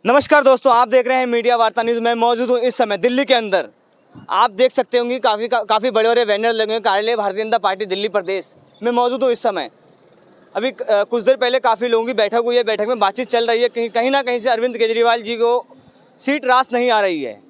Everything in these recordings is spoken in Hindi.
नमस्कार दोस्तों, आप देख रहे हैं मीडिया वार्ता न्यूज़। मैं मौजूद हूँ इस समय दिल्ली के अंदर। आप देख सकते होंगे काफ़ी बड़े बड़े बैनर लगे हैं। कार्यालय भारतीय जनता पार्टी दिल्ली प्रदेश में मौजूद हूँ इस समय। अभी कुछ देर पहले काफ़ी लोगों की बैठक हुई है। बैठक में बातचीत चल रही है। कहीं ना कहीं से अरविंद केजरीवाल जी को सीट रास नहीं आ रही है।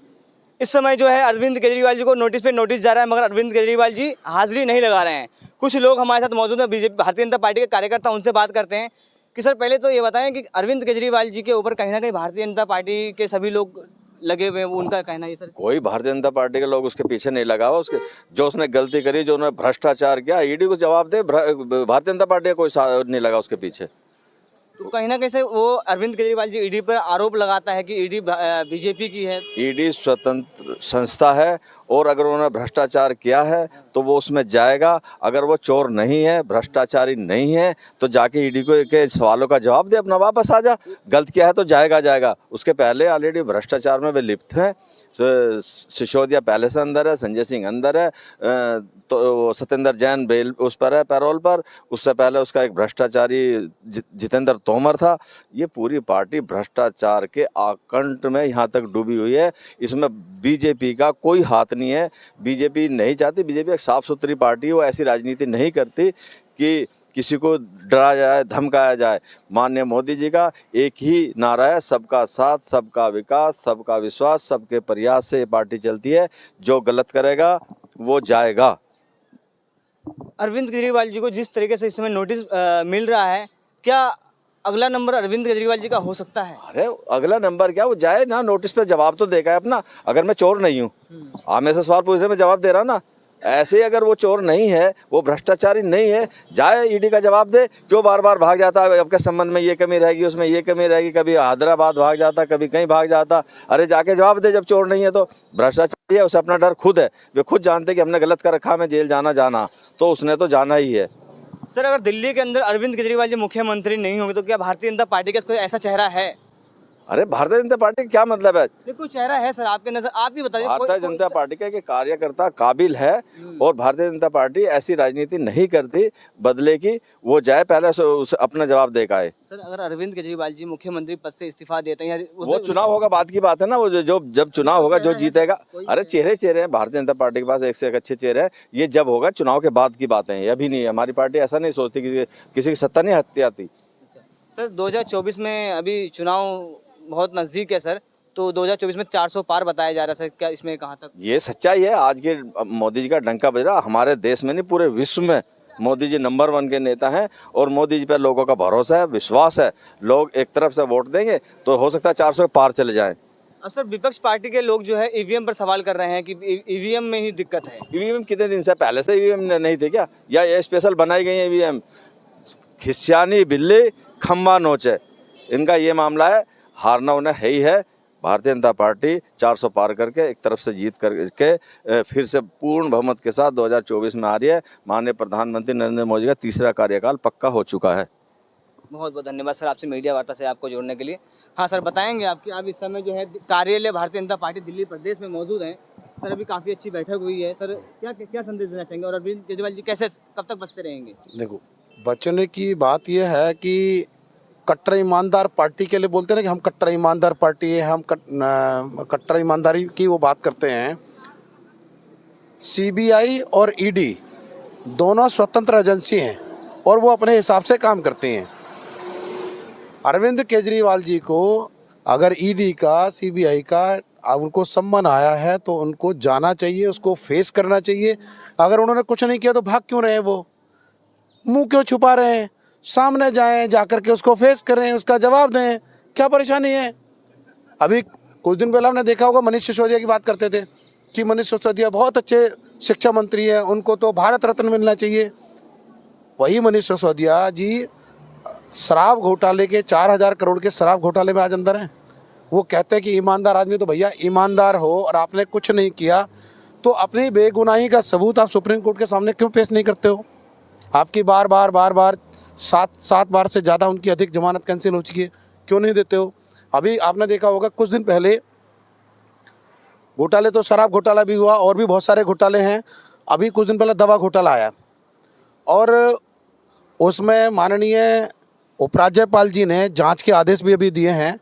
इस समय जो है अरविंद केजरीवाल जी को नोटिस पे नोटिस जा रहा है, मगर अरविंद केजरीवाल जी हाजिरी नहीं लगा रहे हैं। कुछ लोग हमारे साथ मौजूद हैं, बीजेपी भारतीय जनता पार्टी के कार्यकर्ता, उनसे बात करते हैं कि सर पहले तो ये बताएं कि अरविंद केजरीवाल जी के ऊपर कहीं ना कहीं भारतीय जनता पार्टी के सभी लोग लगे हुए हैं, वो उनका कहना है सर। कोई भारतीय जनता पार्टी के लोग उसके पीछे नहीं लगा हुआ। उसके जो उसने गलती करी, जो उन्होंने भ्रष्टाचार किया, ईडी को जवाब दे। भारतीय जनता पार्टी का कोई नहीं लगा उसके पीछे। तो कहीं ना कहीं से वो अरविंद केजरीवाल जी ईडी पर आरोप लगाता है कि ईडी बीजेपी की है। ईडी स्वतंत्र संस्था है और अगर उन्होंने भ्रष्टाचार किया है तो वो उसमें जाएगा। अगर वो चोर नहीं है, भ्रष्टाचारी नहीं है, तो जाके ईडी को के सवालों का जवाब दे, अपना वापस आ जा। गलत किया है तो जाएगा। उसके पहले ऑलरेडी भ्रष्टाचार में वे लिप्त हैं। सिसोदिया पहले से अंदर है, संजय सिंह अंदर है, तो सत्येंद्र जैन बेल उस पर है, पैरोल पर। उससे पहले उसका एक भ्रष्टाचारी जितेंद्र तोमर था। ये पूरी पार्टी भ्रष्टाचार के आकंठ में यहाँ तक डूबी हुई है। इसमें बीजेपी का कोई हाथ नहीं है। बीजेपी नहीं चाहती। बीजेपी एक साफ सुथरी पार्टी है। वो ऐसी राजनीति नहीं करती कि किसी को डरा जाए, धमकाया जाए। माननीय मोदी जी का एक ही नारा है, सबका साथ, सबका विकास, सबका विश्वास, सबके प्रयास से ये पार्टी चलती है। जो गलत करेगा वो जाएगा। अरविंद केजरीवाल जी को जिस तरीके से इस समय नोटिस मिल रहा है, क्या अगला नंबर अरविंद केजरीवाल जी का हो सकता है? अरे अगला नंबर क्या, वो जाए ना, नोटिस पे जवाब तो देगा अपना। अगर मैं चोर नहीं हूँ, आप मेरे से सवाल पूछ रहे, मैं जवाब दे रहा ना। ऐसे ही अगर वो चोर नहीं है, वो भ्रष्टाचारी नहीं है, जाए ईडी का जवाब दे। क्यों बार बार भाग जाता है? आपके संबंध में ये कमी रहेगी, उसमें ये कमी रहेगी, कभी हैदराबाद भाग जाता, कभी कहीं भाग जाता। अरे जाके जवाब दे। जब चोर नहीं है तो भ्रष्टाचारी है, उसे अपना डर खुद है। वे खुद जानते कि हमने गलत कर रखा, मैं जेल जाना, तो उसने तो जाना ही है। सर, अगर दिल्ली के अंदर अरविंद केजरीवाल जी मुख्यमंत्री नहीं होंगे तो क्या भारतीय जनता पार्टी का कोई ऐसा चेहरा है? अरे भारतीय जनता पार्टी का क्या मतलब है? ये कोई चेहरा है सर आपके नजर? आप भी बताइए। भारतीय जनता पार्टी का कार्यकर्ता काबिल है और भारतीय जनता पार्टी ऐसी राजनीति नहीं करती बदले की। वो जाए, पहले उसे अपना जवाब दे का है। सर, अगर अरविंद केजरीवाल जी मुख्यमंत्री पद से इस्तीफा देते हैं या वो चुनाव होगा, बात की बात है ना। वो जो जब चुनाव होगा, जो जीतेगा। अरे चेहरे हैं भारतीय जनता पार्टी के पास, एक से एक अच्छे चेहरे हैं। ये जब होगा, चुनाव के बाद की बातें हैं, अभी नहीं है। हमारी पार्टी ऐसा नहीं सोचती कि किसी की सत्ता नहीं हत्या आती। सर, 2024 में अभी चुनाव बहुत नज़दीक है सर, तो 2024 में 400 पार बताया जा रहा है सर, क्या इसमें कहाँ तक? ये सच्चाई है। आज के मोदी जी का डंका बज रहा। हमारे देश में नहीं, पूरे विश्व में मोदी जी नंबर 1 के नेता हैं और मोदी जी पर लोगों का भरोसा है, विश्वास है। लोग एक तरफ से वोट देंगे तो हो सकता है 400 पार चले जाएं। अब सर, विपक्ष पार्टी के लोग जो है ईवीएम पर सवाल कर रहे हैं कि ईवीएम में ही दिक्कत है। ईवीएम कितने दिन से, पहले से ईवीएम नहीं थे क्या? या ये स्पेशल बनाई गई है ईवीएम? खिस्यानी बिल्ली खम्बा नोचे, इनका ये मामला है। हारना उन्हें है ही है। भारतीय जनता पार्टी 400 पार करके एक तरफ से जीत करके फिर से पूर्ण बहुमत के साथ 2024 में आ रही है। माननीय प्रधानमंत्री नरेंद्र मोदी का तीसरा कार्यकाल पक्का हो चुका है। बहुत बहुत धन्यवाद सर आपसे मीडिया वार्ता से आपको जोड़ने के लिए। हाँ सर, बताएंगे आपकी आप इस समय जो है कार्यालय भारतीय जनता पार्टी दिल्ली प्रदेश में मौजूद हैं। सर, अभी काफ़ी अच्छी बैठक हुई है सर, क्या संदेश देना चाहेंगे और अरविंद केजरीवाल जी कैसे कब तक बचते रहेंगे? देखो, बचने की बात यह है कि कट्टर ईमानदार पार्टी के लिए बोलते हैं ना कि हम कट्टर ईमानदार पार्टी है, हम कट्टर ईमानदारी की वो बात करते हैं। सीबीआई और ईडी दोनों स्वतंत्र एजेंसी हैं और वो अपने हिसाब से काम करती हैं। अरविंद केजरीवाल जी को अगर ईडी का, सीबीआई का उनको सम्मन आया है तो उनको जाना चाहिए, उसको फेस करना चाहिए। अगर उन्होंने कुछ नहीं किया तो भाग क्यों रहे हैं? वो मुंह क्यों छुपा रहे हैं? सामने जाएं, जाकर के उसको फेस करें, उसका जवाब दें। क्या परेशानी है? अभी कुछ दिन पहले हमने देखा होगा, मनीष सिसोदिया की बात करते थे कि मनीष सिसोदिया बहुत अच्छे शिक्षा मंत्री हैं, उनको तो भारत रत्न मिलना चाहिए। वही मनीष सिसोदिया जी शराब घोटाले के 4000 करोड़ के शराब घोटाले में आज अंदर हैं। वो कहते हैं कि ईमानदार आदमी। तो भैया, ईमानदार हो और आपने कुछ नहीं किया तो अपनी बेगुनाही का सबूत आप सुप्रीम कोर्ट के सामने क्यों पेश नहीं करते हो? आपकी बार बार 7 बार से ज़्यादा उनकी अधिक जमानत कैंसिल हो चुकी है, क्यों नहीं देते हो? अभी आपने देखा होगा कुछ दिन पहले घोटाले, तो शराब घोटाला भी हुआ और भी बहुत सारे घोटाले हैं। अभी कुछ दिन पहले दवा घोटाला आया और उसमें माननीय उपराज्यपाल जी ने जांच के आदेश भी अभी दिए हैं।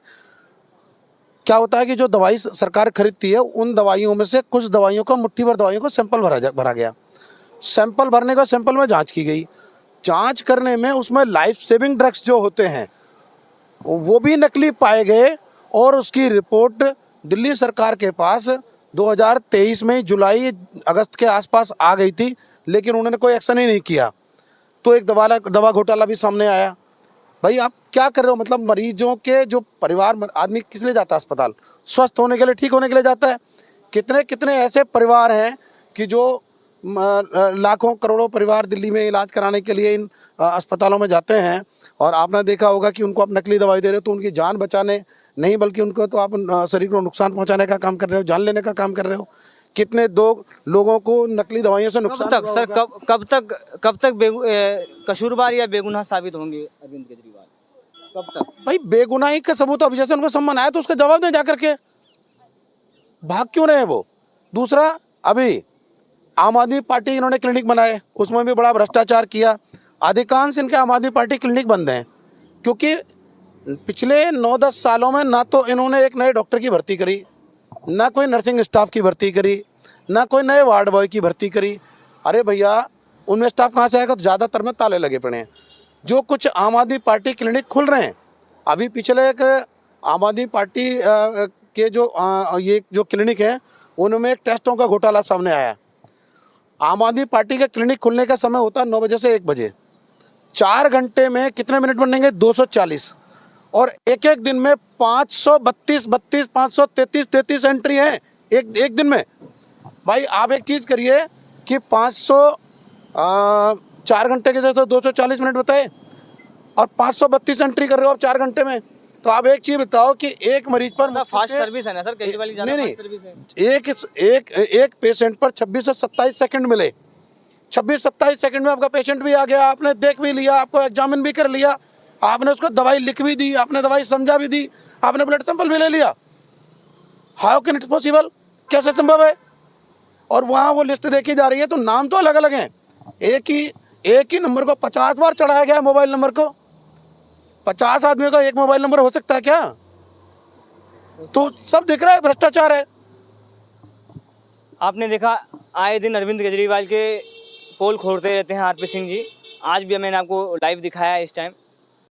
क्या होता है कि जो दवाई सरकार खरीदती है उन दवाइयों में से कुछ दवाइयों का, मुट्ठी भर दवाइयों को सैंपल भरा गया। सैंपल भरने का सैंपल में जांच की गई। जांच करने में उसमें लाइफ सेविंग ड्रग्स जो होते हैं वो भी नकली पाए गए और उसकी रिपोर्ट दिल्ली सरकार के पास 2023 में जुलाई अगस्त के आसपास आ गई थी, लेकिन उन्होंने कोई एक्शन ही नहीं किया। तो एक दवा घोटाला भी सामने आया। भाई आप क्या कर रहे हो? मतलब मरीजों के जो परिवार, आदमी किस लिए जाता है अस्पताल? स्वस्थ होने के लिए, ठीक होने के लिए जाता है। कितने कितने ऐसे परिवार हैं कि जो लाखों करोड़ों परिवार दिल्ली में इलाज कराने के लिए इन अस्पतालों में जाते हैं, और आपने देखा होगा कि उनको आप नकली दवाई दे रहे हो तो उनकी जान बचाने नहीं, बल्कि उनको तो आप शरीर को नुकसान पहुंचाने का काम कर रहे हो, जान लेने का काम कर रहे हो। कितने लोगों को नकली दवाइयों से कब नुकसान तक हुआ सर, होगा। कब तक कसूरबार या बेगुनाह साबित होंगे अरविंद केजरीवाल? कब तक? भाई बेगुनाही का सबूत अब जैसे उनको सम्मान आया तो उसका जवाब दें जाकर के। भाग क्यों रहे हैं वो? दूसरा, अभी आम आदमी पार्टी इन्होंने क्लिनिक बनाए, उसमें भी बड़ा भ्रष्टाचार किया। अधिकांश इनके आम आदमी पार्टी क्लिनिक बंद हैं, क्योंकि पिछले 9-10 सालों में ना तो इन्होंने एक नए डॉक्टर की भर्ती करी, ना कोई नर्सिंग स्टाफ की भर्ती करी, ना कोई नए वार्ड बॉय की भर्ती करी। अरे भैया, उनमें स्टाफ कहाँ से आएगा? तो ज़्यादातर में ताले लगे पड़े हैं। जो कुछ आम आदमी पार्टी क्लिनिक खुल रहे हैं, अभी पिछले एक आम आदमी पार्टी के जो ये जो क्लिनिक है उनमें एक टेस्टों का घोटाला सामने आया। आम आदमी पार्टी का क्लिनिक खुलने का समय होता है 9 बजे से 1 बजे। 4 घंटे में कितने मिनट बनेंगे? 240। और एक एक दिन में 532 533 एंट्री है एक दिन में। भाई आप एक चीज़ करिए कि 4 घंटे के जैसे 240 मिनट बताए और 532 एंट्री कर रहे हो आप 4 घंटे में। तो आप एक चीज़ बताओ कि एक मरीज पर फास्ट सर्विस है ना सर, केजरीवाल की ज़्यादा फास्ट सर्विस है। एक पेशेंट पर 26 से 27 सेकंड मिले। 26-27 सेकंड में आपका पेशेंट भी आ गया, आपने देख भी लिया, आपको एग्जामिन भी कर लिया, आपने उसको दवाई लिख भी दी, आपने दवाई समझा भी दी, आपने ब्लड सैंपल भी ले लिया। How can it's possible? कैसे संभव है? और वहाँ वो लिस्ट देखी जा रही है तो नाम तो अलग अलग हैं। एक ही नंबर को 50 बार चढ़ाया गया है। मोबाइल नंबर को 50 आदमियों का एक मोबाइल नंबर हो सकता है क्या? तो सब दिख रहा है भ्रष्टाचार है। आपने देखा आए दिन अरविंद केजरीवाल के पोल खोलते रहते हैं आरपी सिंह जी। आज भी मैंने आपको लाइव दिखाया है इस टाइम।